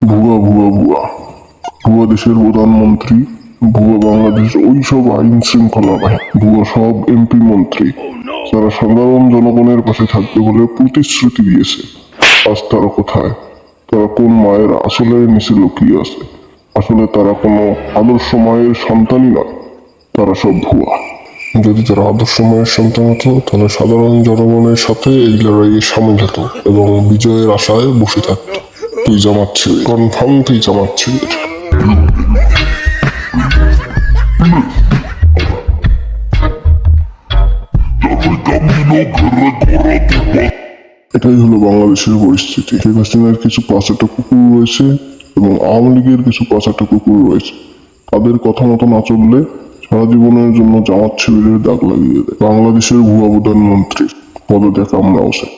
ভুয়া ভুয়া ভুয়া ভুয়া দেশের প্রধানমন্ত্রী, ভুয়া বাংলাদেশের ওইসব আইন শৃঙ্খলা বাহিনী, ভুয়া সব এমপি মন্ত্রী যারা সাধারণ জনগণের পাশে থাকবে বলে প্রতিশ্রুতি দিয়েছে, আজ তারা কোথায়? তারা কোন মায়ের আসলে নিচে লুকিয়ে আছে? আসলে তারা কোনো আদর্শ মায়ের সন্তানই নয়, তারা সব ভুয়া। যদি তারা আদর্শ মায়ের সন্তান হতো তাহলে সাধারণ জনগণের সাথে এই লড়াইয়ে সামিল হতো এবং বিজয়ের আশায় বসে থাকতো। তুই জামাচ্ছি, কনফার্ম তুই জামাচ্ছি। এটাই হলো বাংলাদেশের পরিস্থিতি। শেখ হাসিনার কিছু পাঁচাটা কুকুর রয়েছে এবং আওয়ামী লীগের কিছু পাঁচাটা কুকুর রয়েছে। তাদের কথা মতো না চললে সারা জীবনের জন্য জামাত শিবিরের দাগ লাগিয়ে দেয়। বাংলাদেশের ভুয়া প্রধানমন্ত্রীর পদত্যাগ আমরাও চাই।